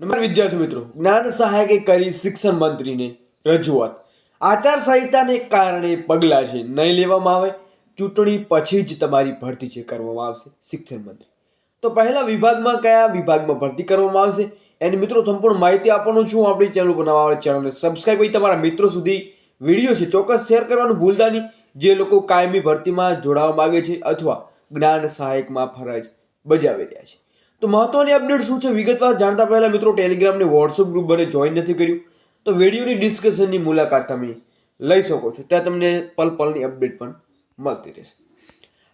નમસ્કાર વિદ્યાર્થી મિત્રો, જ્ઞાન સહાયકે કરી શિક્ષણ મંત્રીને રજૂઆત. આચારસંહિતાને કારણે પગલાં છે નહીં લેવામાં આવે, ચૂંટણી પછી જ તમારી ભરતી છે કરવામાં આવશે. શિક્ષણ મંત્રી તો પહેલા વિભાગમાં કયા વિભાગમાં ભરતી કરવામાં આવશે એની મિત્રો સંપૂર્ણ માહિતી આપવાનું છું. આપણી ચેનલ બનાવવા ચેનલને સબસ્ક્રાઇબ કરી તમારા મિત્રો સુધી વિડીયો છે ચોક્કસ શેર કરવાનું ભૂલતા નહીં. જે લોકો કાયમી ભરતીમાં જોડાવા માંગે છે અથવા જ્ઞાન સહાયકમાં ફરજ બજાવી રહ્યા છે. તો મહત્વની અપડેટ શું છે વિગતવાર જાણતા પહેલા મિત્રો ટેલિગ્રામ ને વોટ્સઅપ ગ્રુપ બને જોઈન નથી કર્યું તો વિડીયોની ડિસ્કશનની મુલાકાત તમે લઈ શકો છો. ત્યાં તમને પલ પલની અપડેટ પણ મળતી રહેશે.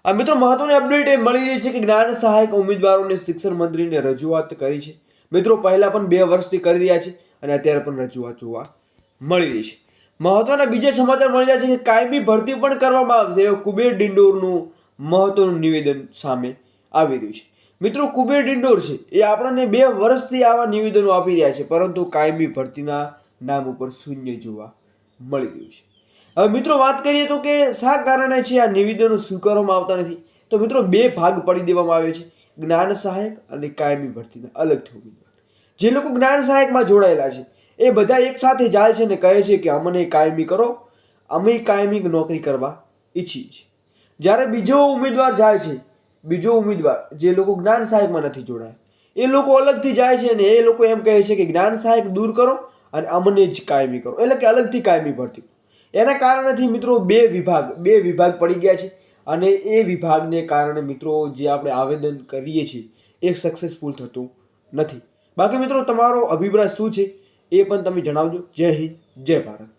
આ મિત્રો મહત્વની અપડેટ એ મળી રહી છે કે જ્ઞાન સહાયક ઉમેદવારોને શિક્ષણ મંત્રીને રજૂઆત કરી છે. મિત્રો પહેલા પણ 2 વર્ષથી કરી રહ્યા છે અને અત્યારે પણ રજૂઆત જોવા મળી રહી છે. મહત્વના બીજા સમાચાર મળી રહ્યા છે કે કાયમી ભરતી પણ કરવામાં આવશે એવું કુબેર ડિંડોરનું મહત્વનું નિવેદન સામે આવી રહ્યું છે. મિત્રો કુબેર ડિંડોર છે એ આપણને 2 વર્ષથી આવા નિવેદનો આપી રહ્યા છે, પરંતુ કાયમી ભરતીના નામ ઉપર શૂન્ય જોવા મળી રહ્યું છે. હવે મિત્રો વાત કરીએ તો કે શા કારણે છે આ નિવેદનો સ્વીકારવામાં આવતા નથી. તો મિત્રો 2 ભાગ પડી દેવામાં આવે છે, જ્ઞાન સહાયક અને કાયમી ભરતીના અલગથી ઉમેદવાર. જે લોકો જ્ઞાન સહાયકમાં જોડાયેલા છે એ બધા એક સાથે જાય છે ને કહે છે કે અમને કાયમી કરો, અમે કાયમી નોકરી કરવા ઈચ્છીએ છીએ. જ્યારે બીજો ઉમેદવાર જાય છે, બીજો ઉમેદવાર જે લોકો જ્ઞાન સહાયકમાં નથી જોડાયા એ લોકો અલગથી જાય છે અને એ લોકો એમ કહે છે કે જ્ઞાન સહાયક દૂર કરો અને અમને જ કાયમી કરો, એટલે કે અલગથી કાયમી ભરતી. એના કારણેથી મિત્રો બે વિભાગ પડી ગયા છે અને એ વિભાગને કારણે મિત્રો જે આપણે આવેદન કરીએ છીએ એ સક્સેસફુલ થતું નથી. બાકી મિત્રો તમારો અભિપ્રાય શું છે એ પણ તમે જણાવજો. જય હિન્દ, જય ભારત.